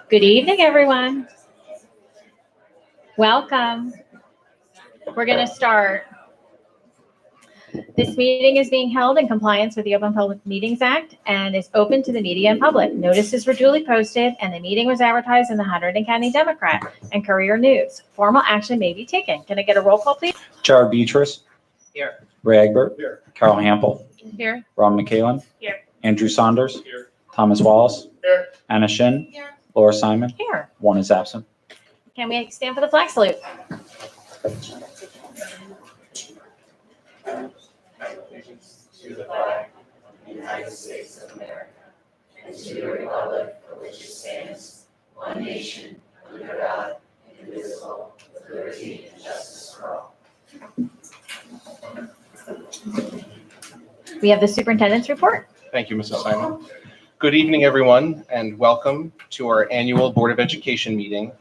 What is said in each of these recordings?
Good evening, everyone. Welcome. We're going to start. This meeting is being held in compliance with the Open Public Meetings Act and is open to the media and public. Notices were duly posted and the meeting was advertised in the Hunterdon County Democrat and Courier News. Formal action may be taken. Can I get a roll call, please? Jared Beatrice. Here. Ray Egbert. Here. Carol Hampel. Here. Ron McCallan. Here. Andrew Saunders. Here. Thomas Wallace. Here. Anna Shin. Here. Laura Simon. Here. One is absent. Can we stand for the flag salute? To the flag of the United States of America and to the republic for which it stands, one nation, under God, indivisible, with liberty and justice for all. We have the superintendent's report. Thank you, Mrs. Simon. Good evening, everyone, and welcome to our annual Board of Education meeting,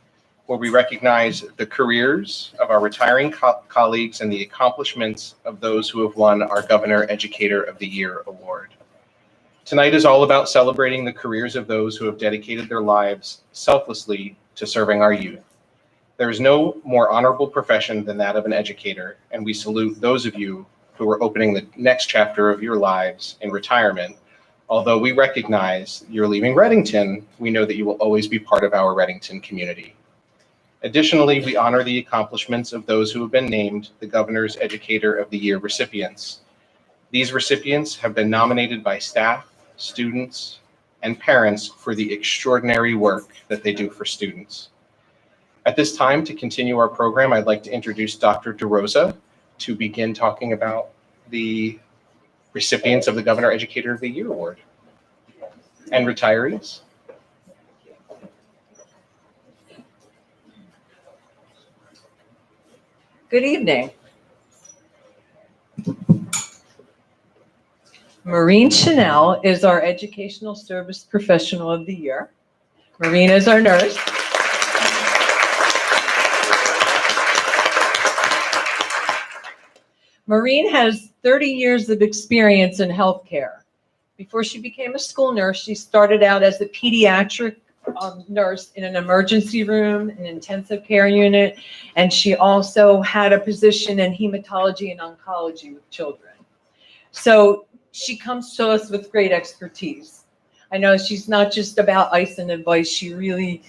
where we recognize the careers of our retiring colleagues and the accomplishments of those who have won our Governor Educator of the Year award. Tonight is all about celebrating the careers of those who have dedicated their lives selflessly to serving our youth. There is no more honorable profession than that of an educator, and we salute those of you who are opening the next chapter of your lives in retirement. Although we recognize you're leaving Reddington, we know that you will always be part of our Reddington community. Additionally, we honor the accomplishments of those who have been named the Governor's Educator of the Year recipients. These recipients have been nominated by staff, students, and parents for the extraordinary work that they do for students. At this time, to continue our program, I'd like to introduce Dr. DeRosa to begin talking about the recipients of the Governor Educator of the Year award and retirees. Good evening. Maureen Chanel is our Educational Service Professional of the Year. Maureen is our nurse. Maureen has 30 years of experience in healthcare. Before she became a school nurse, she started out as a pediatric nurse in an emergency room, an intensive care unit, and she also had a position in hematology and oncology with children. So she comes to us with great expertise. I know she's not just about ice and advice. She really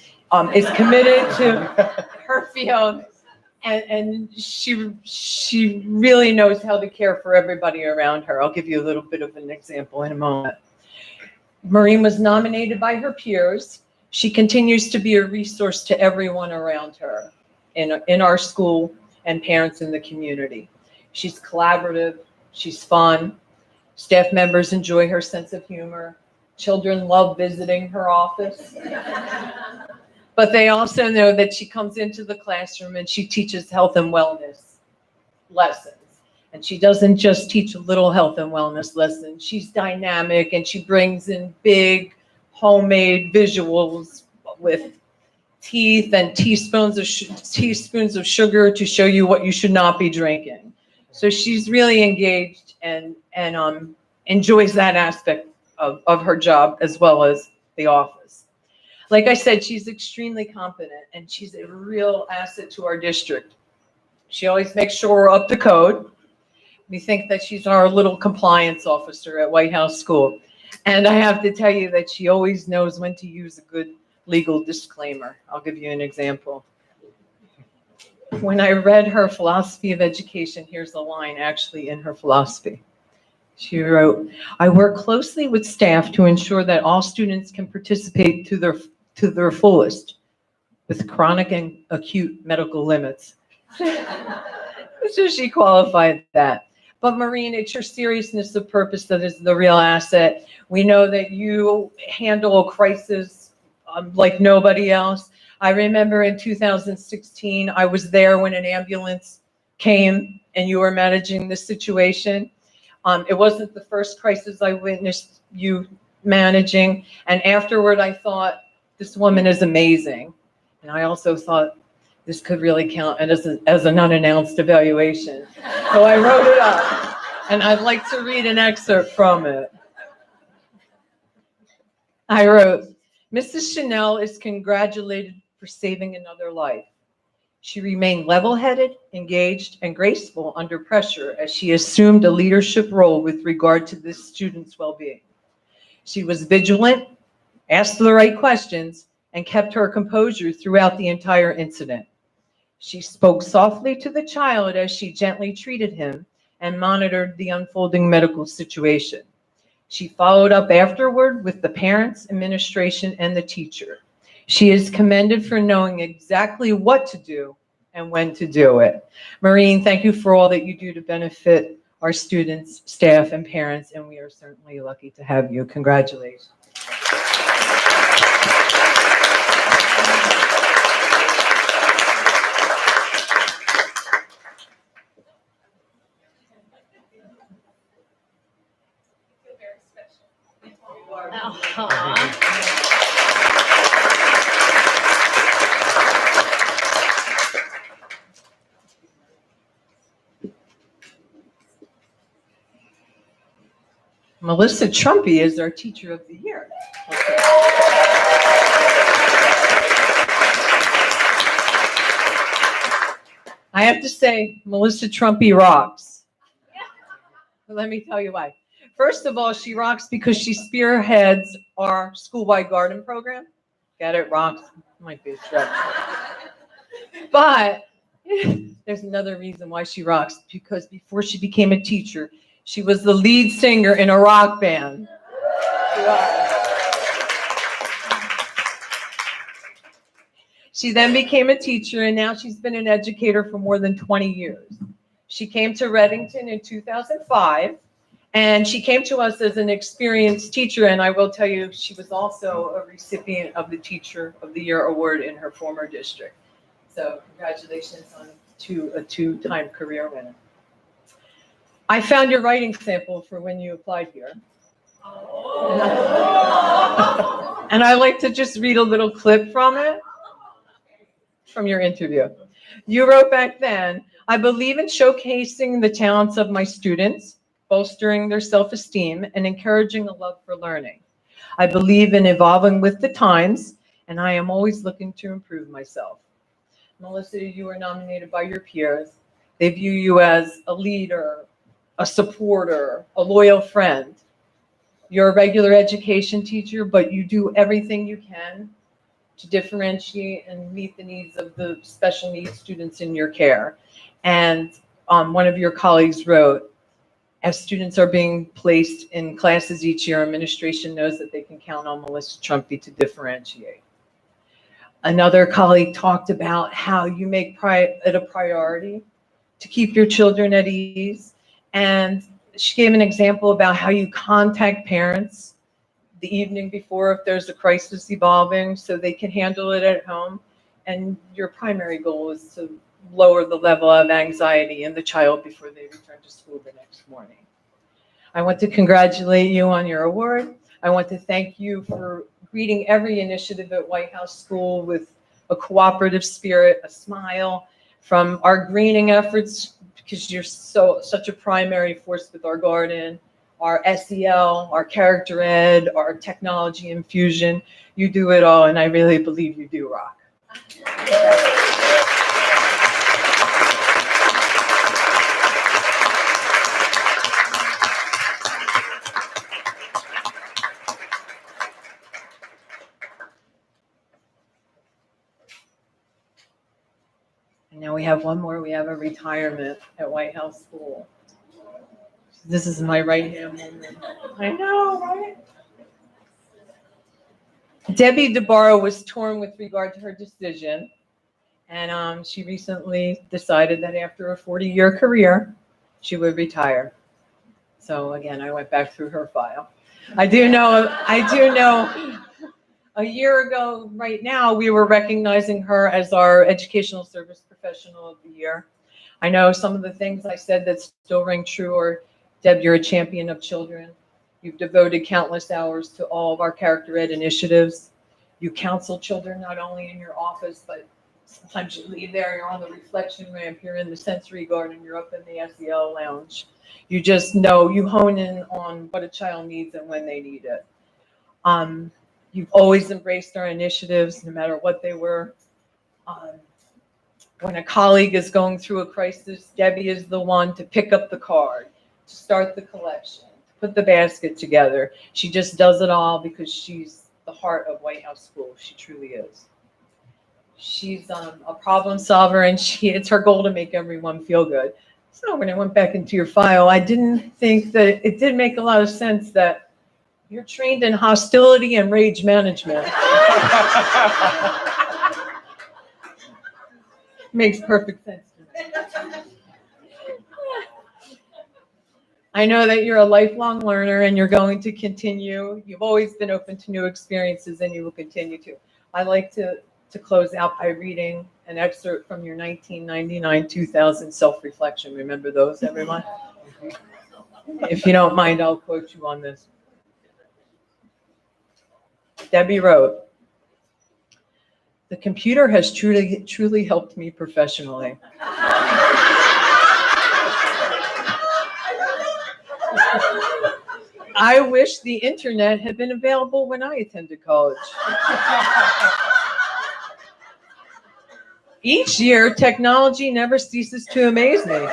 is committed to her field, and she really knows how to care for everybody around her. I'll give you a little bit of an example in a moment. Maureen was nominated by her peers. She continues to be a resource to everyone around her in our school and parents in the community. She's collaborative, she's fun, staff members enjoy her sense of humor, children love visiting her office. But they also know that she comes into the classroom and she teaches health and wellness lessons. And she doesn't just teach a little health and wellness lesson. She's dynamic and she brings in big homemade visuals with teeth and teaspoons of sugar to show you what you should not be drinking. So she's really engaged and enjoys that aspect of her job as well as the office. Like I said, she's extremely competent and she's a real asset to our district. She always makes sure we're up to code. We think that she's our little compliance officer at White House School. And I have to tell you that she always knows when to use a good legal disclaimer. I'll give you an example. When I read her philosophy of education, here's a line actually in her philosophy. She wrote, "I work closely with staff to ensure that all students can participate to their fullest with chronic and acute medical limits." So she qualified that. But Maureen, it's your seriousness of purpose that is the real asset. We know that you handle a crisis like nobody else. I remember in 2016, I was there when an ambulance came and you were managing the situation. It wasn't the first crisis I witnessed you managing. And afterward, I thought, this woman is amazing. And I also thought, this could really count as an unannounced evaluation. So I wrote it up, and I'd like to read an excerpt from it. I wrote, Mrs. Chanel is congratulated for saving another life. She remained level-headed, engaged, and graceful under pressure as she assumed a leadership role with regard to this student's well-being. She was vigilant, asked the right questions, and kept her composure throughout the entire incident. She spoke softly to the child as she gently treated him and monitored the unfolding medical situation. She followed up afterward with the parents, administration, and the teacher. She is commended for knowing exactly what to do and when to do it. Maureen, thank you for all that you do to benefit our students, staff, and parents, and we are certainly lucky to have you. Congratulations. Melissa Trumpy is our Teacher of the Year. I have to say, Melissa Trumpy rocks. Let me tell you why. First of all, she rocks because she spearheads our school-wide garden program. Get it? Rocks. Might be a stretch. But there's another reason why she rocks, because before she became a teacher, she was the lead singer in a rock band. She then became a teacher, and now she's been an educator for more than 20 years. She came to Reddington in 2005, and she came to us as an experienced teacher, and I will tell you, she was also a recipient of the Teacher of the Year award in her former district. So congratulations on a two-time career winner. I found your writing sample for when you applied here. And I like to just read a little clip from it, from your interview. You wrote back then, I believe in showcasing the talents of my students, bolstering their self-esteem, and encouraging a love for learning. I believe in evolving with the times, and I am always looking to improve myself. Melissa, you were nominated by your peers. They view you as a leader, a supporter, a loyal friend. You're a regular education teacher, but you do everything you can to differentiate and meet the needs of the special needs students in your care. And one of your colleagues wrote, as students are being placed in classes each year, administration knows that they can count on Melissa Trumpy to differentiate. Another colleague talked about how you make it a priority to keep your children at ease. And she gave an example about how you contact parents the evening before if there's a crisis evolving so they can handle it at home. And your primary goal is to lower the level of anxiety in the child before they return to school the next morning. I want to congratulate you on your award. I want to thank you for greeting every initiative at White House School with a cooperative spirit, a smile, from our greening efforts, because you're such a primary force with our garden, our SEL, our character ed, our technology infusion. You do it all, and I really believe you do rock. And now we have one more. We have a retirement at White House School. This is my right-hand woman. I know, right? Debbie DeBarro was torn with regard to her decision, and she recently decided that after a 40-year career, she would retire. So again, I went back through her file. I do know a year ago, right now, we were recognizing her as our Educational Service Professional of the Year. I know some of the things I said that still ring true are, Deb, you're a champion of children. You've devoted countless hours to all of our character ed initiatives. You counsel children not only in your office, but sometimes you leave there, you're on the reflection ramp, you're in the sensory garden, you're up in the SEL lounge. You just know, you hone in on what a child needs and when they need it. You've always embraced our initiatives, no matter what they were. When a colleague is going through a crisis, Debbie is the one to pick up the card, to start the collection, to put the basket together. She just does it all because she's the heart of White House School. She truly is. She's a problem solver, and it's her goal to make everyone feel good. So when I went back into your file, I didn't think that it did make a lot of sense that you're trained in hostility and rage management. Makes perfect sense to me. I know that you're a lifelong learner and you're going to continue. You've always been open to new experiences and you will continue to. I like to close out by reading an excerpt from your 1999-2000 self-reflection. Remember those, everyone? If you don't mind, I'll quote you on this. Debbie wrote, "The computer has truly helped me professionally. I wish the internet had been available when I attended college. Each year, technology never ceases to amaze me.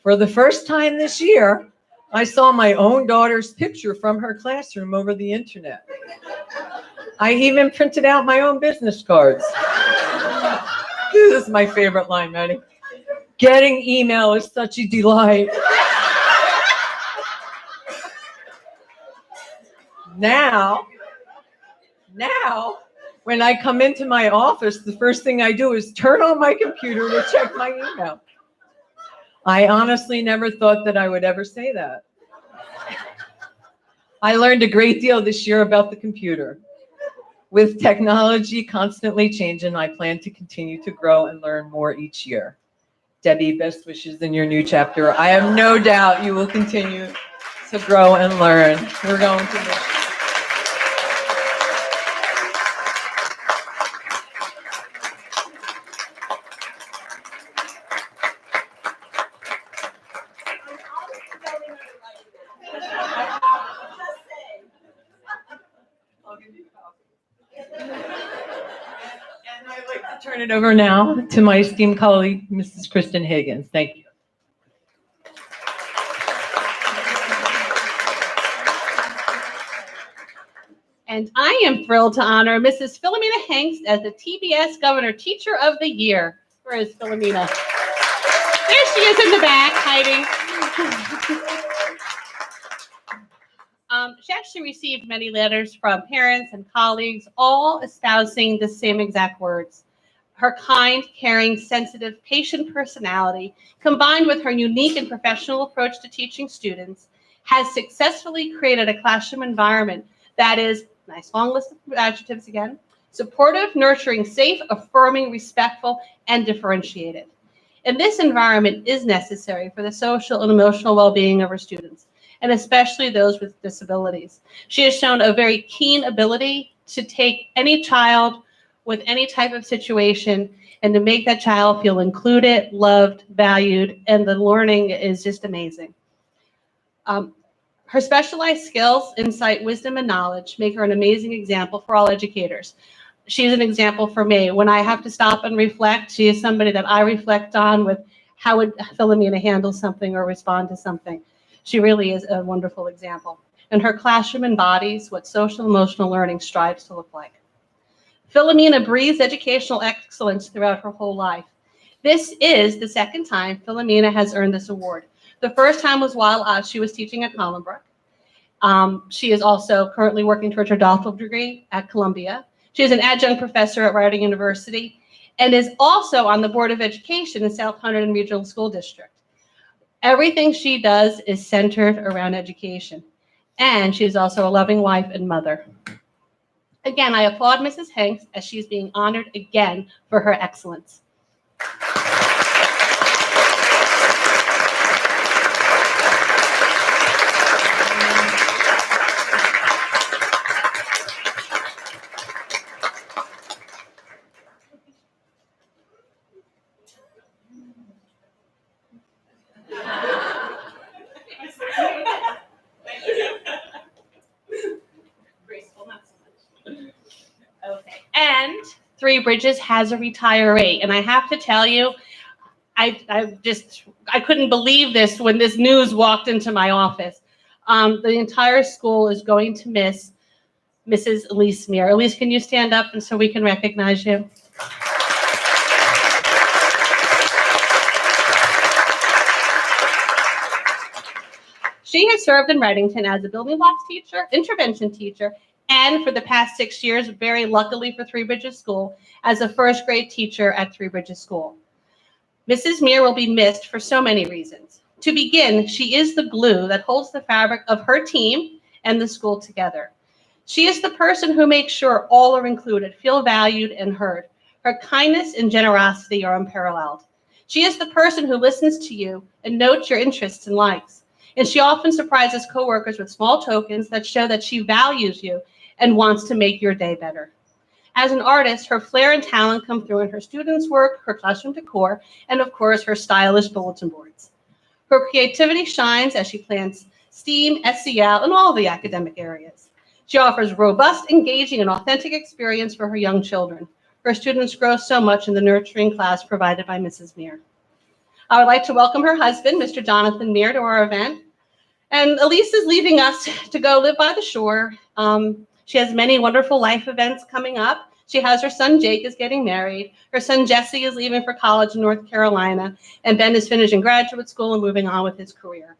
For the first time this year, I saw my own daughter's picture from her classroom over the internet. I even printed out my own business cards." This is my favorite line, Maddie. "Getting email is such a delight. Now, when I come into my office, the first thing I do is turn on my computer to check my email." I honestly never thought that I would ever say that. I learned a great deal this year about the computer. With technology constantly changing, I plan to continue to grow and learn more each year. Debbie, best wishes in your new chapter. I have no doubt you will continue to grow and learn. We're going to miss you. And I'd like to turn it over now to my esteemed colleague, Mrs. Kristen Higgins. Thank you. And I am thrilled to honor Mrs. Philomena Hanks as the TBS Governor Teacher of the Year. Where is Philomena? There she is in the back, hiding. She actually received many letters from parents and colleagues, all espousing the same exact words. Her kind, caring, sensitive, patient personality, combined with her unique and professional approach to teaching students, has successfully created a classroom environment that is, nice long list of adjectives again, supportive, nurturing, safe, affirming, respectful, and differentiated. And this environment is necessary for the social and emotional well-being of our students, and especially those with disabilities. She has shown a very keen ability to take any child with any type of situation and to make that child feel included, loved, valued, and the learning is just amazing. Her specialized skills, insight, wisdom, and knowledge make her an amazing example for all educators. She's an example for me. When I have to stop and reflect, she is somebody that I reflect on with how would Philomena handle something or respond to something. She really is a wonderful example. And her classroom embodies what social emotional learning strives to look like. Philomena breathes educational excellence throughout her whole life. This is the second time Philomena has earned this award. The first time was while she was teaching at Collinbrook. She is also currently working towards her doctoral degree at Columbia. She is an adjunct professor at Rider University and is also on the Board of Education in South Hunterdon Regional School District. Everything she does is centered around education. And she is also a loving wife and mother. Again, I applaud Mrs. Hanks as she's being honored again for her excellence. Graceful. Three Bridges has a retiree. And I have to tell you, I couldn't believe this when this news walked into my office. The entire school is going to miss Mrs. Elise Meir. Elise, can you stand up and so we can recognize you? She has served in Readington as a building blocks teacher, intervention teacher, and for the past 6 years, very luckily for Three Bridges School, as a first grade teacher at Three Bridges School. Mrs. Meir will be missed for so many reasons. To begin, she is the glue that holds the fabric of her team and the school together. She is the person who makes sure all are included, feel valued and heard. Her kindness and generosity are unparalleled. She is the person who listens to you and notes your interests and likes. And she often surprises coworkers with small tokens that show that she values you and wants to make your day better. As an artist, her flair and talent come through in her students' work, her classroom decor, and of course, her stylish bulletin boards. Her creativity shines as she plans STEAM, SEL, and all of the academic areas. She offers robust, engaging, and authentic experience for her young children. Her students grow so much in the nurturing class provided by Mrs. Meir. I would like to welcome her husband, Mr. Jonathan Meir, to our event. And Elise is leaving us to go live by the shore. She has many wonderful life events coming up. She has her son, Jake, is getting married. Her son, Jesse, is leaving for college in North Carolina. And Ben is finishing graduate school and moving on with his career.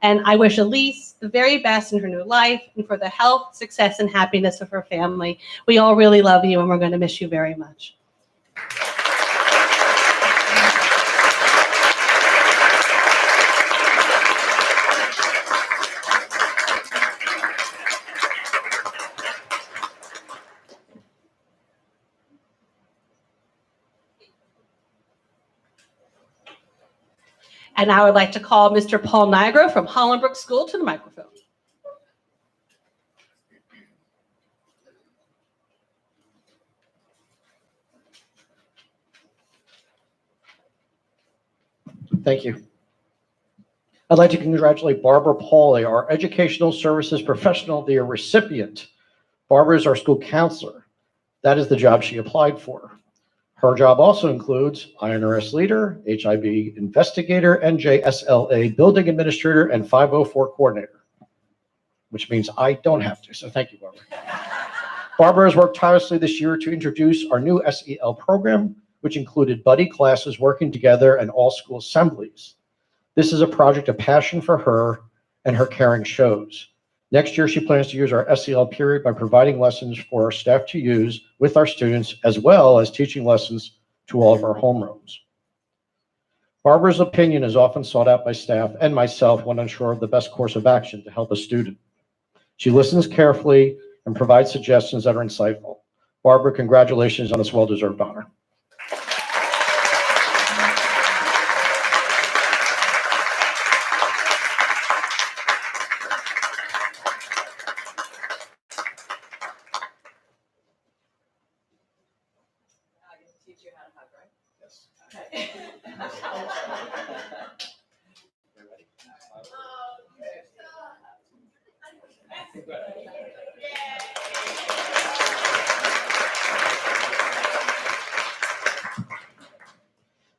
And I wish Elise the very best in her new life and for the health, success, and happiness of her family. We all really love you, and we're going to miss you very much. And I would like to call Mr. Paul Nigro from Hollenbrook School to the microphone. Thank you. I'd like to congratulate Barbara Pauley, our Educational Services Professional of the Year recipient. Barbara is our school counselor. That is the job she applied for. Her job also includes INRS leader, HIB investigator, NJSLA building administrator, and 504 coordinator, which means I don't have to. So thank you, Barbara. Barbara has worked tirelessly this year to introduce our new SEL program, which included buddy classes working together and all school assemblies. This is a project of passion for her, and her caring shows. Next year, she plans to use our SEL period by providing lessons for our staff to use with our students, as well as teaching lessons to all of our homerooms. Barbara's opinion is often sought out by staff and myself when unsure of the best course of action to help a student. She listens carefully and provides suggestions that are insightful. Barbara, congratulations on this well-deserved honor.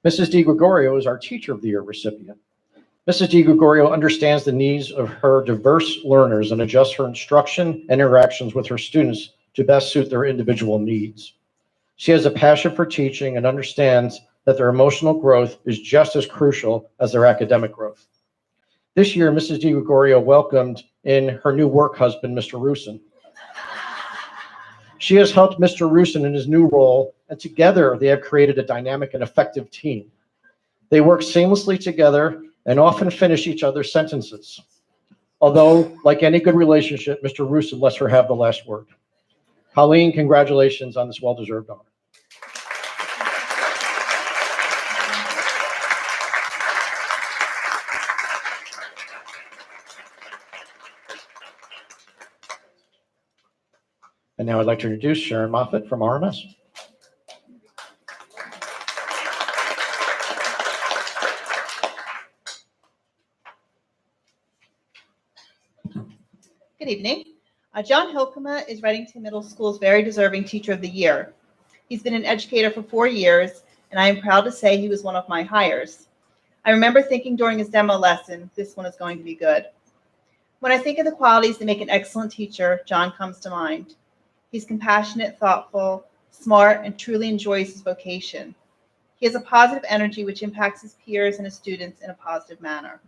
Mrs. DiGregorio is our Teacher of the Year recipient. Mrs. DiGregorio understands the needs of her diverse learners and adjusts her instruction and interactions with her students to best suit their individual needs. She has a passion for teaching and understands that their emotional growth is just as crucial as their academic growth. This year, Mrs. DiGregorio welcomed in her new work husband, Mr. Rusin. She has helped Mr. Rusin in his new role, and together they have created a dynamic and effective team. They work seamlessly together and often finish each other's sentences. Although, like any good relationship, Mr. Rusin lets her have the last word. Colleen, congratulations on this well-deserved honor. And now I'd like to introduce Sharon Moffett from RMS. Good evening. John Hilkema is Readington Middle School's very deserving Teacher of the Year. He's been an educator for 4 years, and I am proud to say he was one of my hires. I remember thinking during his demo lesson, this one is going to be good. When I think of the qualities that make an excellent teacher, John comes to mind. He's compassionate, thoughtful, smart, and truly enjoys his vocation. He has a positive energy which impacts his peers and his students in a positive manner.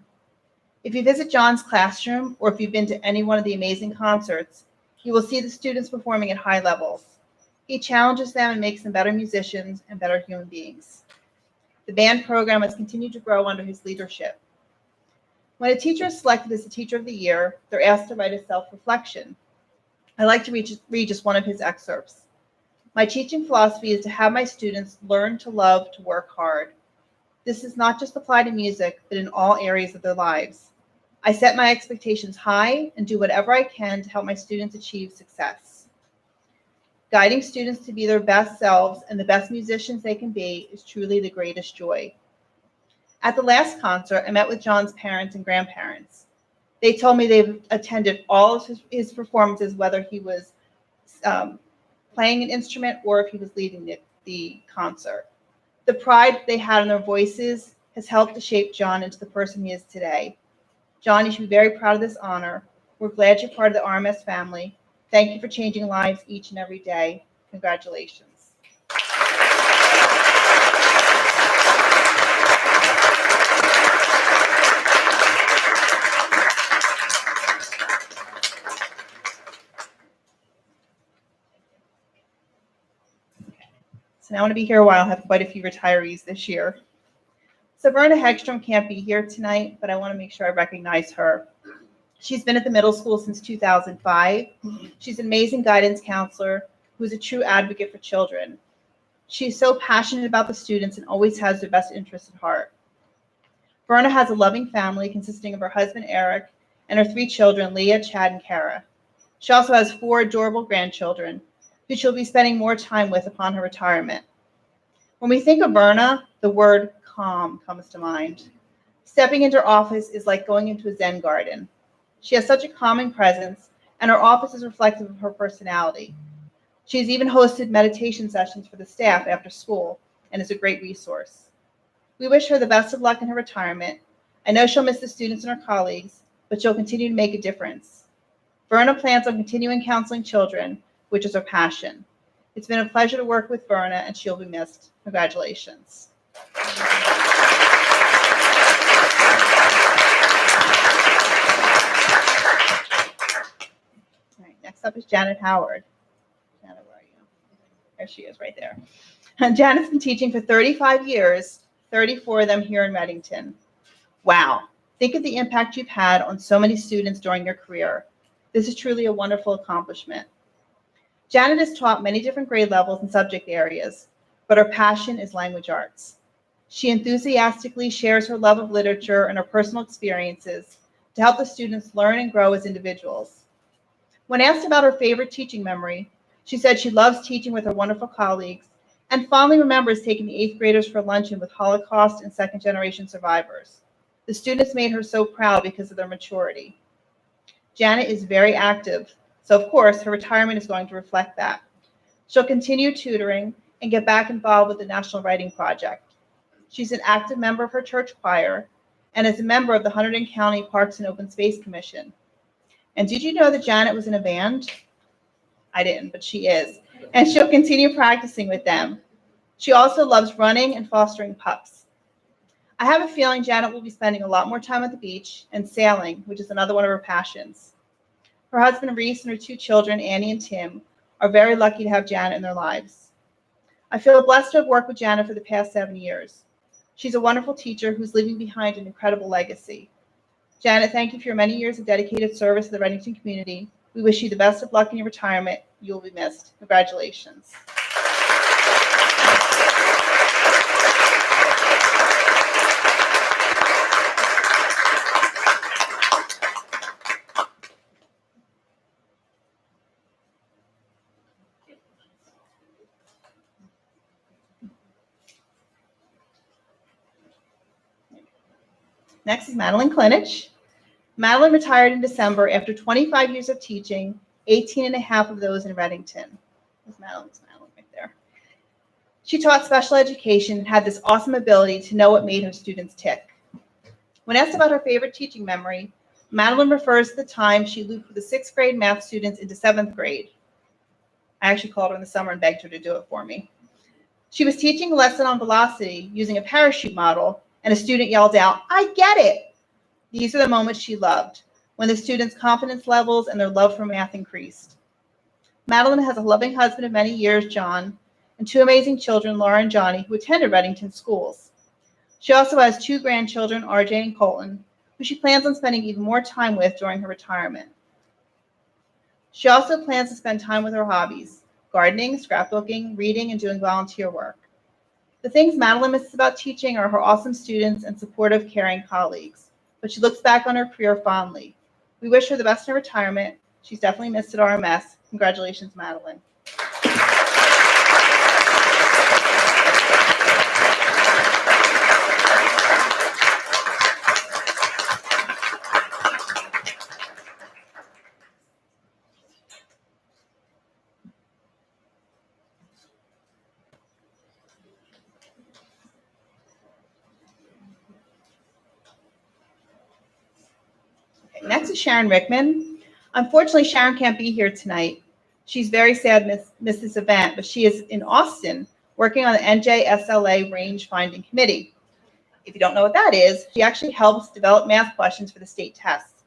If you visit John's classroom, or if you've been to any one of the amazing concerts, you will see the students performing at high levels. He challenges them and makes them better musicians and better human beings. The band program has continued to grow under his leadership. When a teacher is selected as the Teacher of the Year, they're asked to write a self-reflection. I like to read just one of his excerpts. My teaching philosophy is to have my students learn to love to work hard. This does not just apply to music, but in all areas of their lives. I set my expectations high and do whatever I can to help my students achieve success. Guiding students to be their best selves and the best musicians they can be is truly the greatest joy. At the last concert, I met with John's parents and grandparents. They told me they've attended all of his performances, whether he was playing an instrument or if he was leading the concert. The pride they had in their voices has helped to shape John into the person he is today. John, you should be very proud of this honor. We're glad you're part of the RMS family. Thank you for changing lives each and every day. Congratulations. So now I want to be here a while. I have quite a few retirees this year. So Verna Hegstrom can't be here tonight, but I want to make sure I recognize her. She's been at the middle school since 2005. She's an amazing guidance counselor who is a true advocate for children. She's so passionate about the students and always has their best interests at heart. Verna has a loving family consisting of her husband, Eric, and her 3 children, Leah, Chad, and Kara. She also has 4 adorable grandchildren who she'll be spending more time with upon her retirement. When we think of Verna, the word calm comes to mind. Stepping into her office is like going into a Zen garden. She has such a calming presence, and her office is reflective of her personality. She's even hosted meditation sessions for the staff after school and is a great resource. We wish her the best of luck in her retirement. I know she'll miss the students and her colleagues, but she'll continue to make a difference. Verna plans on continuing counseling children, which is her passion. It's been a pleasure to work with Verna, and she'll be missed. Congratulations. All right, next up is Janet Howard. Janet, where are you? There she is, right there. And Janet's been teaching for 35 years, 34 of them here in Reddington. Wow. Think of the impact you've had on so many students during your career. This is truly a wonderful accomplishment. Janet has taught many different grade levels and subject areas, but her passion is language arts. She enthusiastically shares her love of literature and her personal experiences to help the students learn and grow as individuals. When asked about her favorite teaching memory, she said she loves teaching with her wonderful colleagues and fondly remembers taking the 8th graders for luncheon with Holocaust and second-generation survivors. The students made her so proud because of their maturity. Janet is very active, so of course her retirement is going to reflect that. She'll continue tutoring and get back involved with the National Writing Project. She's an active member of her church choir and is a member of the Hunterdon County Parks and Open Space Commission. And did you know that Janet was in a band? I didn't, but she is. And she'll continue practicing with them. She also loves running and fostering pups. I have a feeling Janet will be spending a lot more time at the beach and sailing, which is another one of her passions. Her husband Reese and her 2 children, Annie and Tim, are very lucky to have Janet in their lives. I feel blessed to have worked with Janet for the past 7 years. She's a wonderful teacher who's leaving behind an incredible legacy. Janet, thank you for your many years of dedicated service to the Reddington community. We wish you the best of luck in your retirement. You will be missed. Congratulations. Next is Madeline Klinich. Madeline retired in December after 25 years of teaching, 18 and a half of those in Reddington. There's Madeline right there. She taught special education and had this awesome ability to know what made her students tick. When asked about her favorite teaching memory, Madeline refers to the time she looped with the 6th grade math students into 7th grade. I actually called her in the summer and begged her to do it for me. She was teaching a lesson on velocity using a parachute model, and a student yelled out, "I get it!" These are the moments she loved, when the students' confidence levels and their love for math increased. Madeline has a loving husband of many years, John, and 2 amazing children, Laura and Johnny, who attended Reddington schools. She also has 2 grandchildren, RJ and Colton, who she plans on spending even more time with during her retirement. She also plans to spend time with her hobbies: gardening, scrapbooking, reading, and doing volunteer work. The things Madeline misses about teaching are her awesome students and supportive, caring colleagues, but she looks back on her career fondly. We wish her the best in her retirement. She's definitely missed at RMS. Congratulations, Madeline. Next is Sharon Rickman. Unfortunately, Sharon can't be here tonight. She's very sad miss this event, but she is in Austin working on the NJSLA Range Finding Committee. If you don't know what that is, she actually helps develop math questions for the state tests.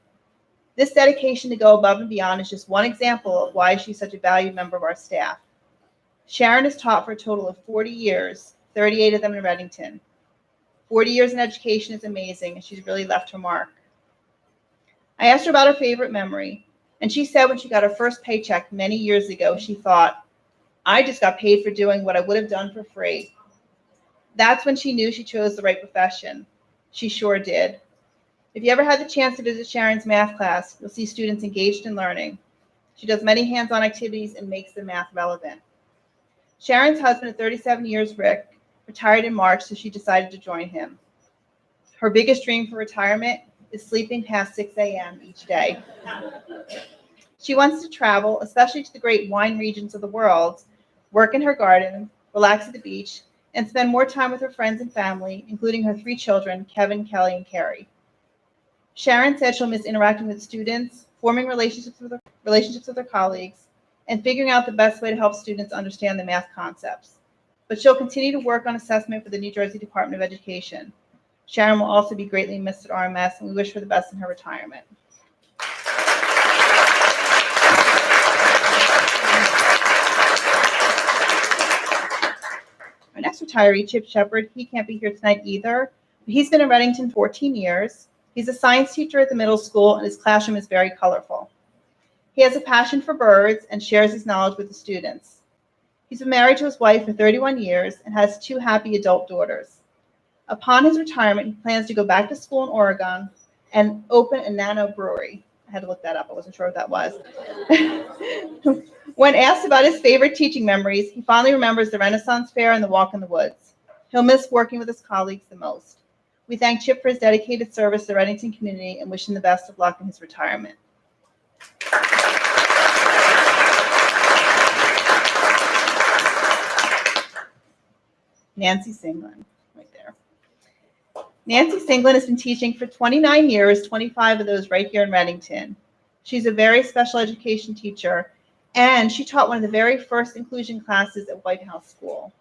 This dedication to go above and beyond is just one example of why she's such a valued member of our staff. Sharon has taught for a total of 40 years, 38 of them in Reddington. 40 years in education is amazing, and she's really left her mark. I asked her about her favorite memory, and she said when she got her first paycheck many years ago, she thought, "I just got paid for doing what I would have done for free." That's when she knew she chose the right profession. She sure did. If you ever had the chance to visit Sharon's math class, you'll see students engaged in learning. She does many hands-on activities and makes the math relevant. Sharon's husband of 37 years, Rick, retired in March, so she decided to join him. Her biggest dream for retirement is sleeping past 6 a.m. each day. She wants to travel, especially to the great wine regions of the world, work in her garden, relax at the beach, and spend more time with her friends and family, including her 3 children, Kevin, Kelly, and Carrie. Sharon said she'll miss interacting with students, forming relationships with her colleagues, and figuring out the best way to help students understand the math concepts. But she'll continue to work on assessment for the New Jersey Department of Education. Sharon will also be greatly missed at RMS, and we wish her the best in her retirement. Our next retiree, Chip Shepard, he can't be here tonight either. He's been in Reddington 14 years. He's a science teacher at the middle school, and his classroom is very colorful. He has a passion for birds and shares his knowledge with the students. He's been married to his wife for 31 years and has 2 happy adult daughters. Upon his retirement, he plans to go back to school in Oregon and open a nano brewery. I had to look that up. I wasn't sure what that was. When asked about his favorite teaching memories, he fondly remembers the Renaissance Fair and the walk in the woods. He'll miss working with his colleagues the most. We thank Chip for his dedicated service to the Reddington community and wish him the best of luck in his retirement. Nancy Singlin, right there. Nancy Singlin has been teaching for 29 years, 25 of those right here in Reddington. She's a very special education teacher, and she taught one of the very first inclusion classes at White House School.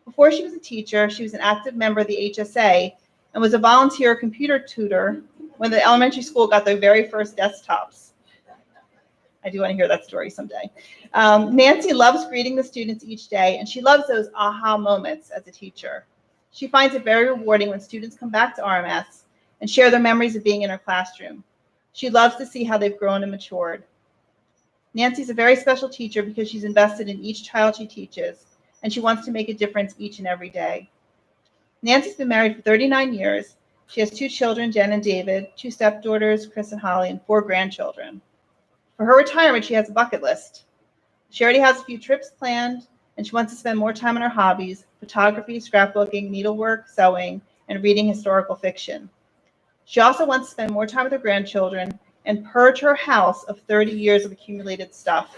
Before she was a teacher, she was an active member of the HSA and was a volunteer computer tutor when the elementary school got their very first desktops. I do want to hear that story someday. Nancy loves greeting the students each day, and she loves those aha moments as a teacher. She finds it very rewarding when students come back to RMS and share their memories of being in her classroom. She loves to see how they've grown and matured. Nancy's a very special teacher because she's invested in each child she teaches, and she wants to make a difference each and every day. Nancy's been married for 39 years. She has 2 children, Jen and David, 2 stepdaughters, Chris and Holly, and 4 grandchildren. For her retirement, she has a bucket list. She already has a few trips planned, and she wants to spend more time on her hobbies: photography, scrapbooking, needlework, sewing, and reading historical fiction. She also wants to spend more time with her grandchildren and purge her house of 30 years of accumulated stuff.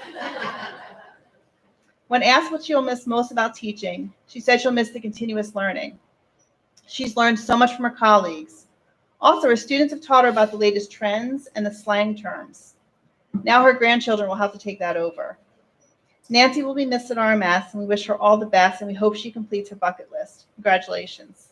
When asked what she'll miss most about teaching, she said she'll miss the continuous learning. She's learned so much from her colleagues. Also, her students have taught her about the latest trends and the slang terms. Now her grandchildren will have to take that over. Nancy will be missed at RMS, and we wish her all the best, and we hope she completes her bucket list. Congratulations.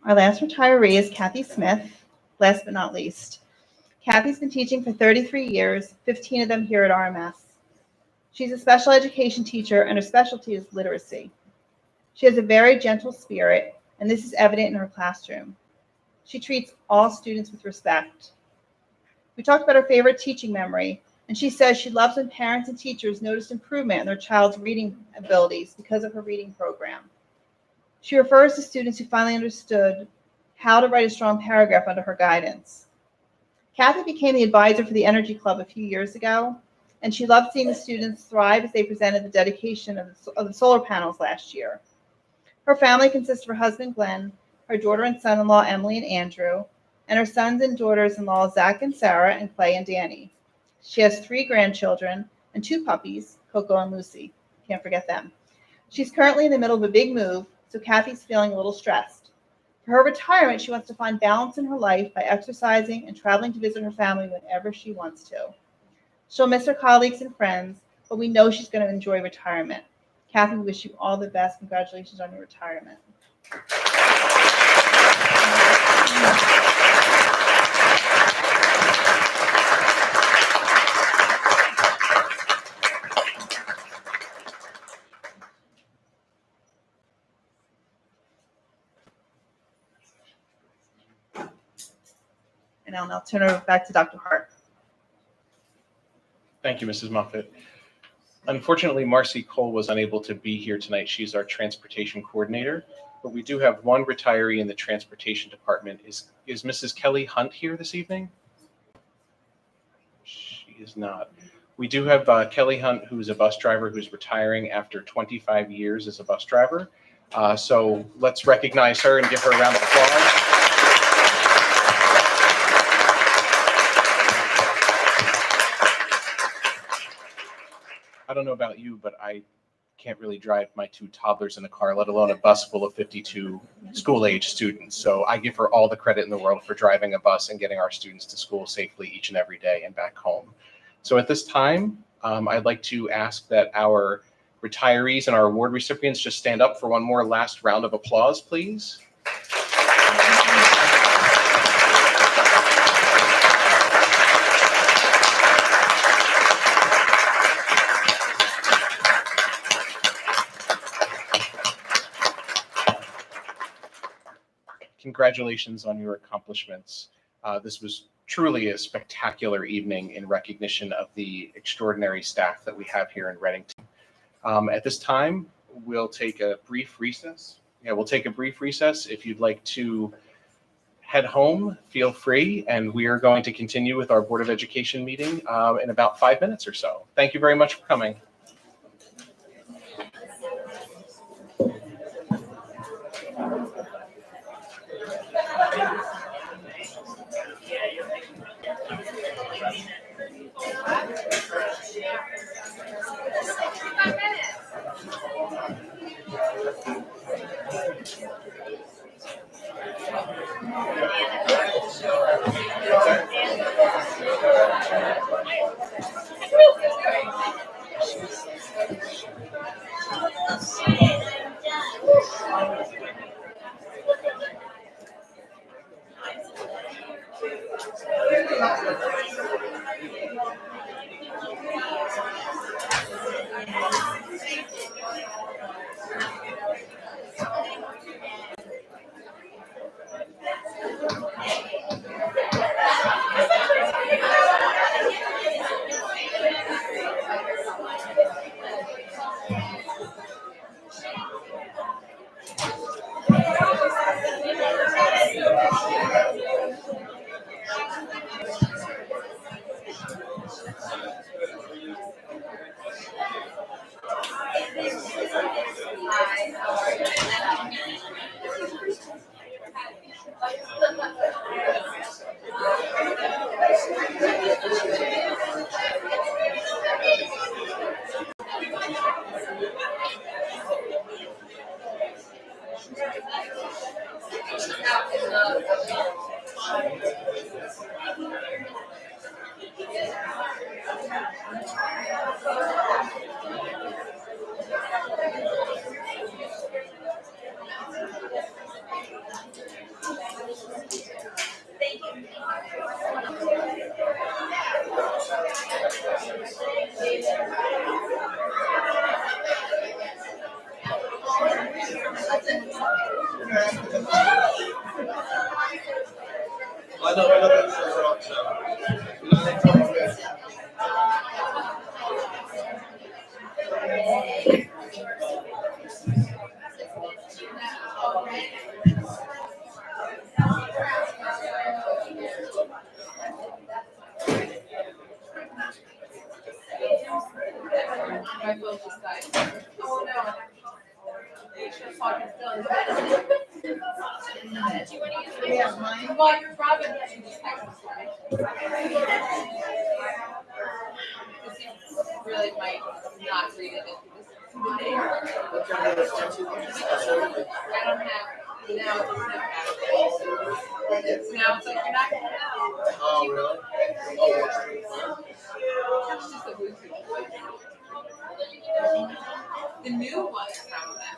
Our last retiree is Kathy Smith, last but not least. Kathy's been teaching for 33 years, 15 of them here at RMS. She's a special education teacher, and her specialty is literacy. She has a very gentle spirit, and this is evident in her classroom. She treats all students with respect. We talked about her favorite teaching memory, and she says she loves when parents and teachers noticed improvement in their child's reading abilities because of her reading program. She refers to students who finally understood how to write a strong paragraph under her guidance. Kathy became the advisor for the Energy Club a few years ago, and she loved seeing the students thrive as they presented the dedication of the solar panels last year. Her family consists of her husband, Glenn, her daughter and son-in-law, Emily and Andrew, and her sons and daughters-in-law, Zach and Sarah, and Clay and Danny. She has 3 grandchildren and 2 puppies, Coco and Lucy. Can't forget them. She's currently in the middle of a big move, so Kathy's feeling a little stressed. For her retirement, she wants to find balance in her life by exercising and traveling to visit her family whenever she wants to. She'll miss her colleagues and friends, but we know she's going to enjoy retirement. Kathy, we wish you all the best. Congratulations on your retirement. And I'll now turn it back to Dr. Hart. Thank you, Mrs. Muffett. Unfortunately, Marcy Cole was unable to be here tonight. She's our transportation coordinator, but we do have one retiree in the transportation department. Is Mrs. Kelly Hunt here this evening? She is not. We do have Kelly Hunt, who's a bus driver who's retiring after 25 years as a bus driver. So let's recognize her and give her a round of applause. I don't know about you, but I can't really drive my 2 toddlers in a car, let alone a bus full of 52 school-age students. So I give her all the credit in the world for driving a bus and getting our students to school safely each and every day and back home. So at this time, I'd like to ask that our retirees and our award recipients just stand up for one more last round of applause, please. Congratulations on your accomplishments. This was truly a spectacular evening in recognition of the extraordinary staff that we have here in Readington. At this time, we'll take a brief recess. We'll take a brief recess. If you'd like to head home, feel free, and we are going to continue with our Board of Education meeting in about 5 minutes or so. Thank you very much for coming. Really might not read it. I don't have, now it's like you're not gonna know. Oh, really? It's just a Bluetooth. The new one is from that.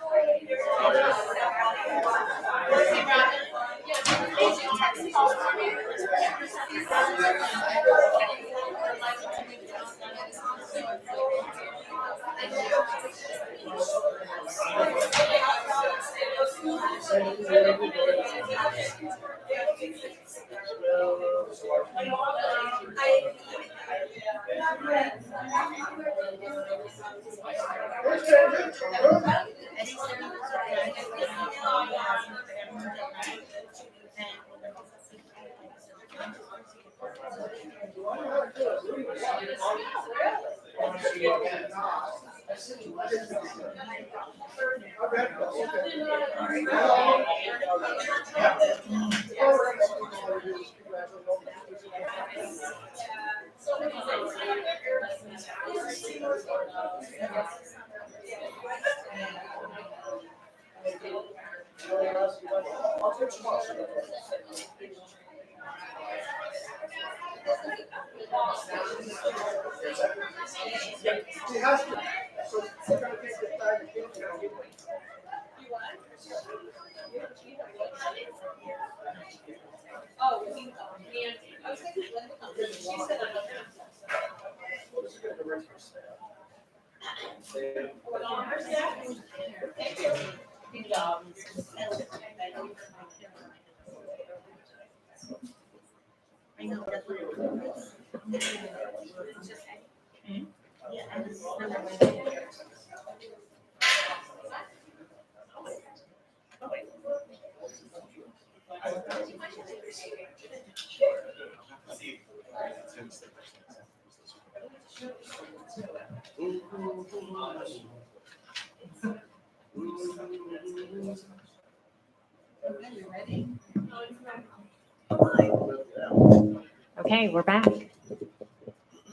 Okay, we're back. Do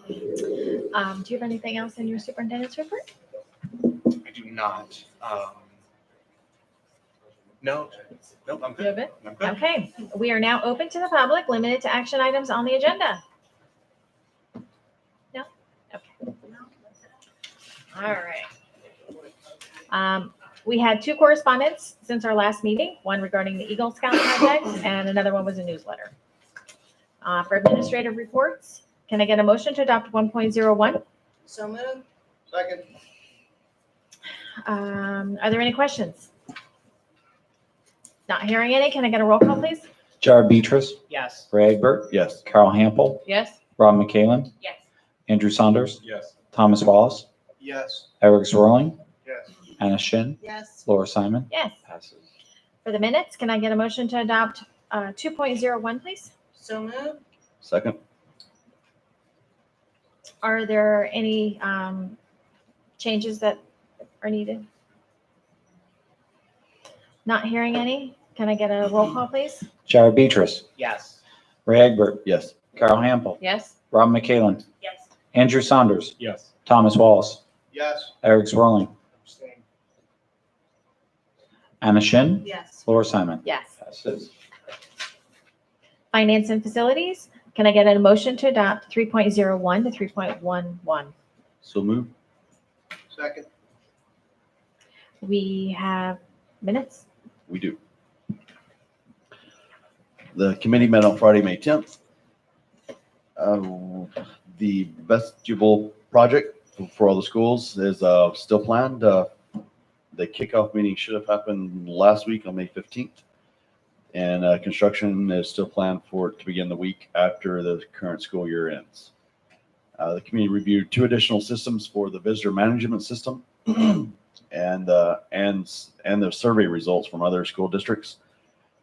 you have anything else in your superintendent's report? I do not. No, nope, I'm You have good. it? I'm good. Okay, we are now open to the public, limited to action items on the agenda. No? Okay. All right. We had two correspondents since our last meeting, one regarding the Eagle Scout project and another one was a newsletter. For administrative reports, can I get a motion to adopt 1.01? So moved. Second. Are there any questions? Not hearing any, can I get a roll call, please? Jared Beatrice, Yes. Ray Egbert, Yes. Carol Hample, Yes? Rob McCallum, Yes. Andrew Saunders, Yes. Thomas Wallace, Yes. Eric Swirling, Yes. Anna Shin, Yes. Laura Simon. Yes. Passes. For the minutes, can I get a motion to adopt 2.01, please? So moved. Second. Are there any changes that are needed? Not hearing any, can I get a roll call, please? Jared Beatrice, Yes. Ray Egbert, Yes. Carol Hample, Yes? Rob McCallum, Yes. Andrew Saunders, Yes. Thomas Wallace, Yes. Eric Swirling, Abstain. Anna Shin, Yes. Laura Simon. Yes. Passes. Finance and Facilities, can I get a motion to adopt 3.01 to 3.11? So move. Second. We have minutes. We do. The committee met on Friday, May 10th. The vestibule project for all the schools is still planned. The kickoff meeting should have happened last week on May 15th. And construction is still planned for it to begin the week after the current school year ends. The committee reviewed 2 additional systems for the visitor management system and the survey results from other school districts.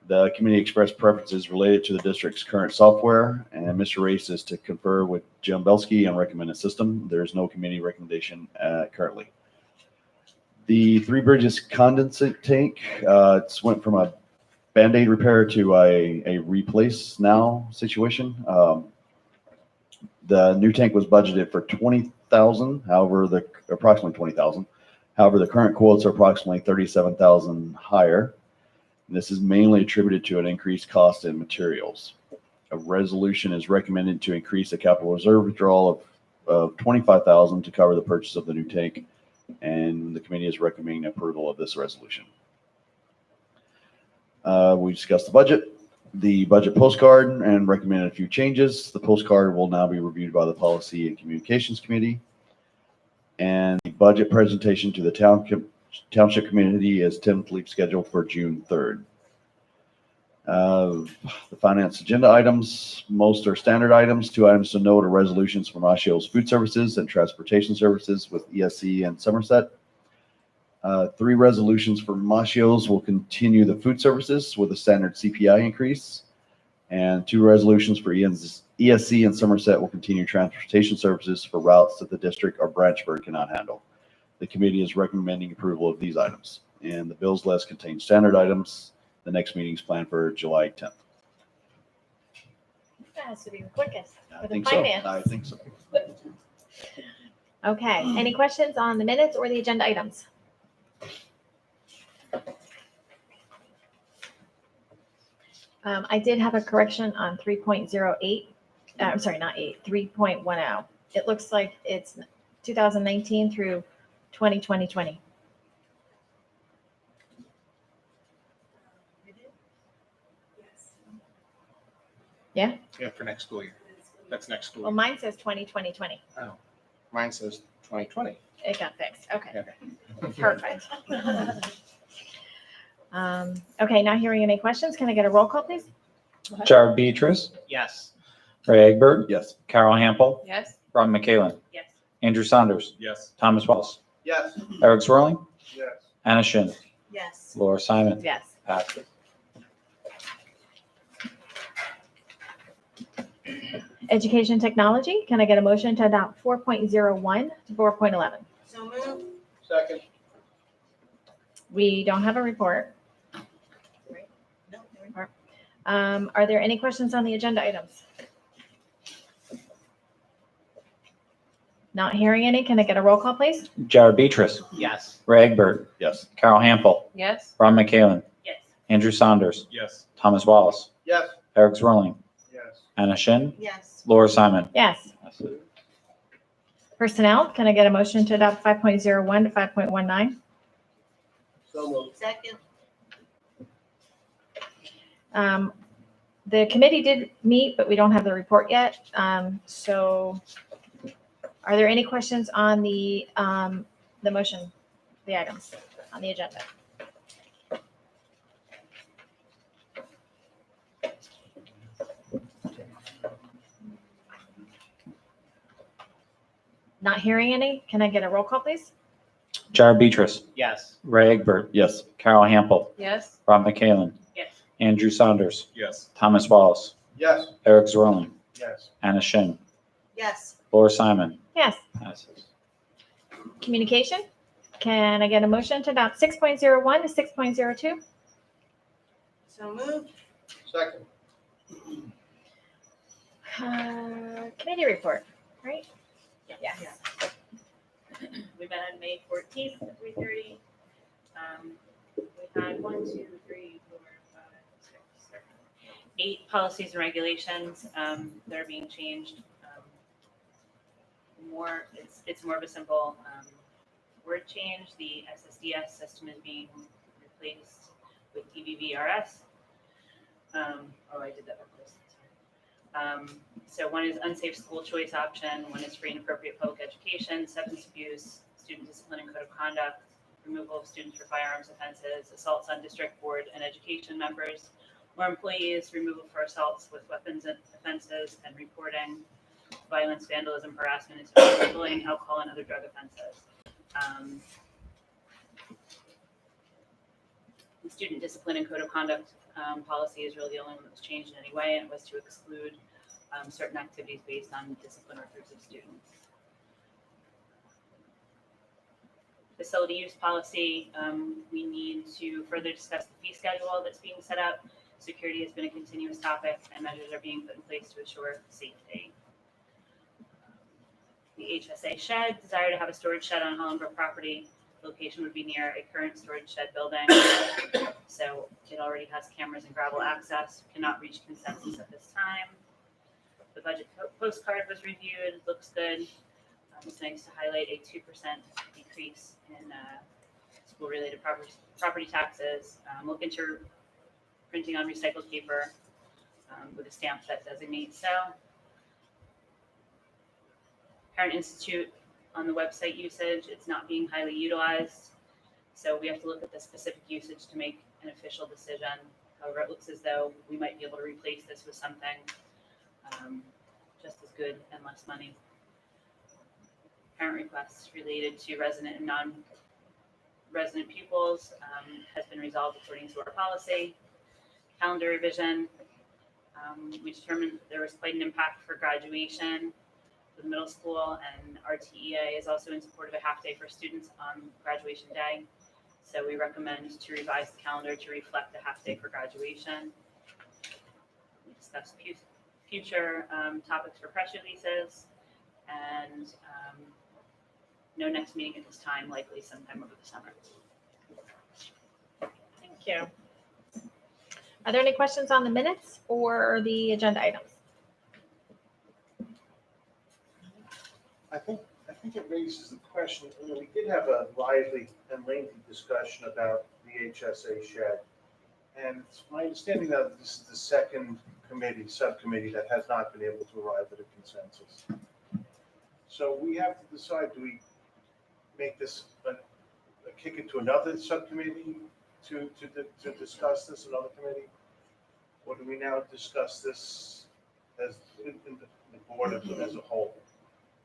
The committee expressed preferences related to the district's current software, and Mr. Race is to confer with Jim Belsky on recommended system. There is no committee recommendation currently. The Three Bridges condensate tank, it's went from a Band-Aid repair to a replace now situation. The new tank was budgeted for $20,000, however, approximately $20,000. However, the current quotes are approximately $37,000 higher. This is mainly attributed to an increased cost in materials. A resolution is recommended to increase the capital reserve withdrawal of $25,000 to cover the purchase of the new tank, and the committee is recommending approval of this resolution. We discussed the budget postcard, and recommended a few changes. The postcard will now be reviewed by the Policy and Communications Committee, and the budget presentation to the Township Committee is tentatively scheduled for June 3rd. The finance agenda items, most are standard items. 2 items to note are resolutions from Osceola's Food Services and Transportation Services with ESC and Somerset. 3 resolutions for Macio's will continue the food services with a standard CPI increase. And 2 resolutions for ESC and Somerset will continue transportation services for routes that the district or branch board cannot handle. The committee is recommending approval of these items. And the bills list contains standard items. The next meeting is planned for July 10th. That has to be the quickest I for the think so. finance. I think so. Okay, any questions on the minutes or the agenda items? I did have a correction on 3.08. I'm sorry, not 8, 3.10. It looks like it's 2019 through 2020. Yeah, for next school year. That's next school Well, year. mine says 2020. Mine says 2020. It got fixed. Okay, Okay. perfect. Okay, not hearing any questions. Can I get a roll call, please? Jared Beatrice, Yes. Ray Egbert, Yes. Carol Hample, Yes. Ron McKalen, Yes. Andrew Saunders, Yes. Thomas Wallace, Yes. Eric Swirling, Yes. Anna Shin, Yes. Laura Simon, Yes. passes. Education technology, can I get a motion to adopt 4.01 to 4.11? So moved. Second. We don't have a report. No. Are there any questions on the agenda items? Not hearing any. Can I get a roll call, please? Jared Beatrice, Yes. Ray Egbert, Yes. Carol Hample, Yes. Ron McKalen, Yes. Andrew Saunders, Yes. Thomas Wallace, Yes. Eric Swirling, Yes. Anna Shin, Yes. Laura Simon. Yes. Passes. Personnel, can I get a motion to adopt 5.01 to 5.19? So moved. Second. The committee did meet, but we don't have the report yet. So are there any questions on the motion, the items on the agenda? Not hearing any. Can I get a roll call, please? Jared Beatrice, Yes. Ray Egbert, Yes. Carol Hample, Yes. Ron McKalen, Yes. Andrew Saunders, Yes. Thomas Wallace, Yes. Eric Swirling, Yes. Anna Shin, Yes. Laura Simon. Yes. Passes. Communication, can I get a motion to adopt 6.01 to 6.02? So moved. Second. Committee report, right? Yes. We met on May 14th at 3:30. We had 1, 2, 3, 4, 5, 6, 7, 8 policies and regulations that are being changed. It's more of a simple word change. The SSDS system is being replaced with DVVRS. I did that first. So one is unsafe school choice option, one is free and appropriate public education, substance abuse, student discipline and code of conduct, removal of students for firearms offenses, assaults on district board and education members or employees, removal for assaults with weapons offenses, and reporting, violence, vandalism, harassment, and bullying, alcohol, and other drug offenses. The student discipline and code of conduct policy is really the only one that was changed in any way, and it was to exclude certain activities based on discipline or groups of students. Facility use policy, we need to further discuss the fee schedule that's being set up. Security has been a continuous topic, and measures are being put in place to assure safety. The HSA shed, desire to have a storage shed on Hollenbrook property. Location would be near a current storage shed building. So it already has cameras and gravel access, cannot reach consensus at this time. The budget postcard was reviewed, looks good. It's nice to highlight a 2% decrease in school-related property taxes. Look into printing on recycled paper with a stamp that designates so. Parent Institute on the website usage, it's not being highly utilized. So we have to look at the specific usage to make an official decision. However, it looks as though we might be able to replace this with something just as good and less money. Parent requests related to resident and non-resident pupils has been resolved according to our policy. Calendar revision, we determined that there was quite an impact for graduation for the middle school, and our TEA is also in support of a half day for students on graduation day. So we recommend to revise the calendar to reflect the half day for graduation. We discussed future topics for press releases, and no next meeting at this time, likely sometime over the summer. Thank you. Are there any questions on the minutes or the agenda items? I think it raises the question, we did have a lively and lengthy discussion about the HSA shed. And it's my understanding that this is the second subcommittee that has not been able to arrive at a consensus. So we have to decide, do we make this, kick it to another subcommittee to discuss this, another committee? Or do we now discuss this as in the board as a whole?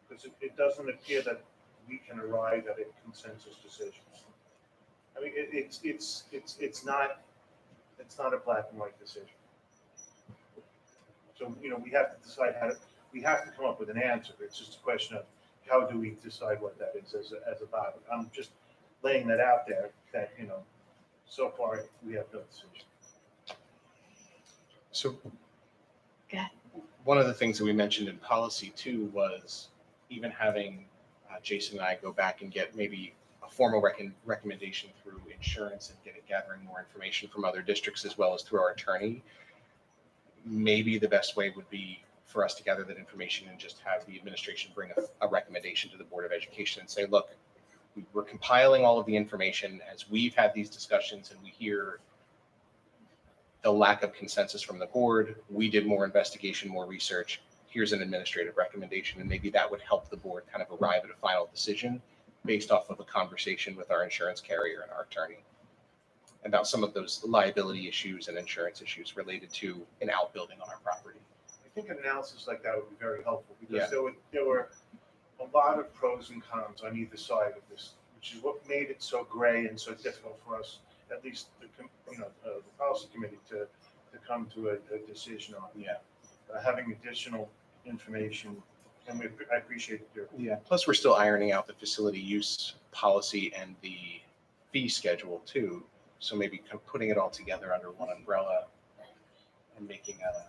Because it doesn't appear that we can arrive at a consensus decision. I mean, it's not a black and white decision. So, we have to decide we have to come up with an answer. It's just a question of how do we decide what that is as a body. I'm just laying that out there that, so far we have no decision. So Okay. one of the things that we mentioned in policy too was even having Jason and I go back and get maybe a formal recommendation through insurance and gathering more information from other districts as well as through our attorney. Maybe the best way would be for us to gather that information and just have the administration bring a recommendation to the Board of Education and say, look, we're compiling all of the information as we've had these discussions and we hear the lack of consensus from the board. We did more investigation, more research. Here's an administrative recommendation, and maybe that would help the board kind of arrive at a final decision based off of a conversation with our insurance carrier and our attorney about some of those liability issues and insurance issues related to an outbuilding on our property. I think an analysis like that would be very helpful because there were a lot of pros and cons on either side of this, which is what made it so gray and so difficult for us, at least the policy committee, to come to a decision on. Yeah. Having additional information, and I appreciate your. Yeah. Plus, we're still ironing out the facility use policy and the fee schedule too. So maybe putting it all together under one umbrella and making a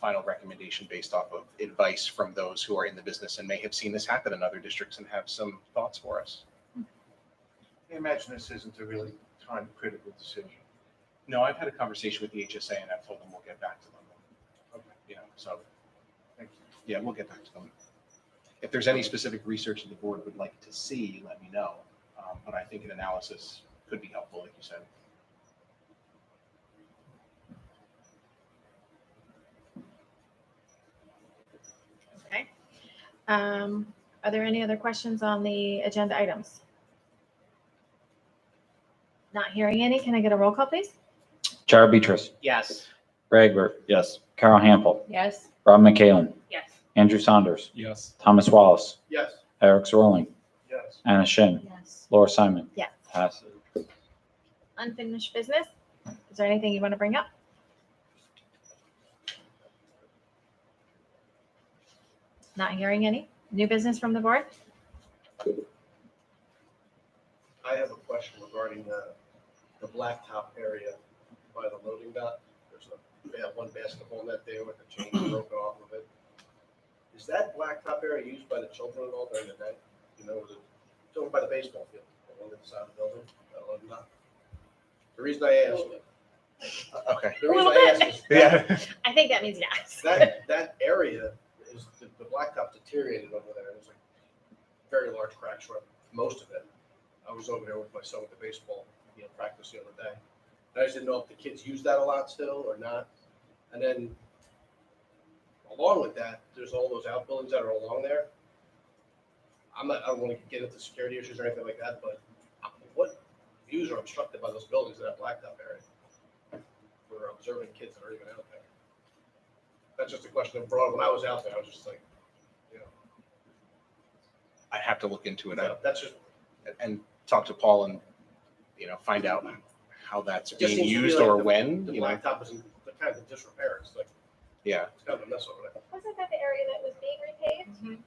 final recommendation based off of advice from those who are in the business and may have seen this happen in other districts and have some thoughts for us. I imagine this isn't a really time-critical decision. No, I've had a conversation with the HSA and I've told them we'll get back to them. Okay. You know, so, Thank you. yeah, we'll get back to them. If there's any specific research that the board would like to see, let me know. But I think an analysis could be helpful, like you said. Okay. Are there any other questions on the agenda items? Not hearing any. Can I get a roll call, please? Jared Beatrice, Yes. Ray Egbert, Yes. Carol Hample, Yes. Rob McCallum, Yes. Andrew Saunders, Yes. Thomas Wallace, Yes. Eric Zorling, Yes. Anna Shin, Yes. Laura Simon. Yes. Passes. Unfinished business? Is there anything you want to bring up? Not hearing any. New business from the board? I have a question regarding the blacktop area by the loading dock. There's one basketball net there with the chain broken off of it. Is that blacktop area used by the children at all during the day? You know, it's over by the baseball field, on the other side of the building, that loading dock. The reason I ask, Okay. the reason A little I ask bit. is Yeah. I think that means yes. that area is, the blacktop deteriorated over there. There's like very large cracks throughout most of it. I was over there with my son with the baseball, practice the other day. I just didn't know if the kids use that a lot still or not. And then along with that, there's all those outbuildings that are along there. I don't want to get into security issues or anything like that, but what views are obstructed by those buildings in that blacktop area for observing kids that are even out there? That's just a question of broad. When I was out there, I was just like, I'd have to look into it that's just. and talk to Paul and, find out how that's It just being seems to be used like or the- when, The blacktop is in kind of disrepair. It's like, Yeah. it's kind of a mess over there. Wasn't that the area that was being repaved?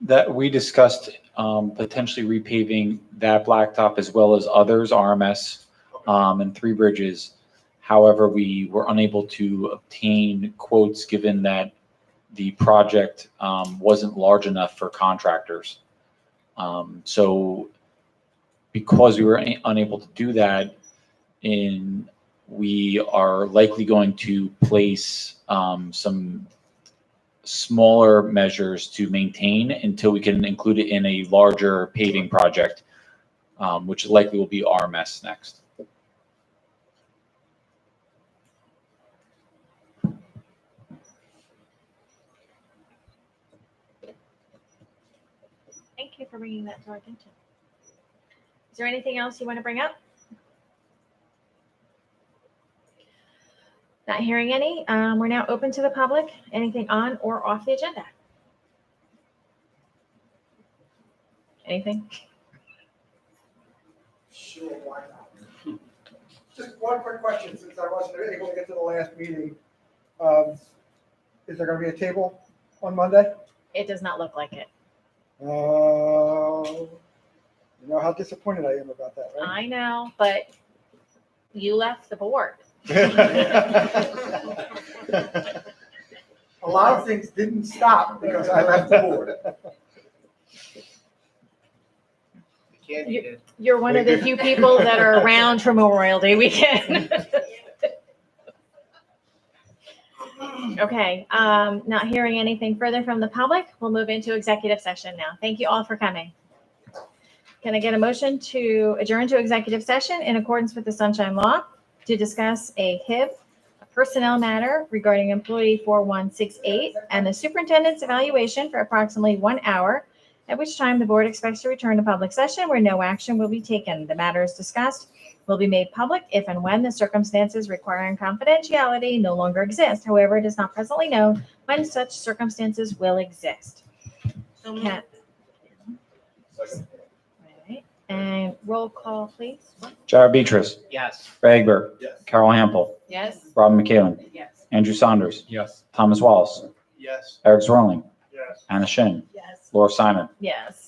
That we discussed potentially repaving that blacktop as well as others, RMS and Three Bridges. However, we were unable to obtain quotes given that the project wasn't large enough for contractors. So because we were unable to do that, we are likely going to place some smaller measures to maintain until we can include it in a larger paving project, which likely will be RMS next. Thank you for bringing that to our attention. Is there anything else you want to bring up? Not hearing any. We're now open to the public. Anything on or off the agenda? Anything? Sure, why not? Just one quick question, since I wasn't able to get to the last meeting. Is there gonna be a table on Monday? It does not look like it. You know how disappointed I am about that, right? I know, but you left the board. A lot of things didn't stop because I left the board. The candy did. You're one of the few people that are around for Memorial Day weekend. Okay, not hearing anything further from the public, we'll move into executive session now. Thank you all for coming. Can I get a motion to adjourn to executive session in accordance with the Sunshine Law to discuss a HIB, a personnel matter regarding employee 4168 and the superintendent's evaluation for approximately 1 hour, at which time the board expects to return to public session where no action will be taken. The matters discussed will be made public if and when the circumstances requiring confidentiality no longer exist. However, it is not presently known when such circumstances will exist. Can- Right. And roll call, please. Jared Beatrice, Yes. Ray Egbert, Yes. Carol Hample, Yes. Rob McCallum, Yes. Andrew Saunders, Yes. Thomas Wallace, Yes. Eric Zorling, Yes. Anna Shin, Yes. Laura Simon. Yes.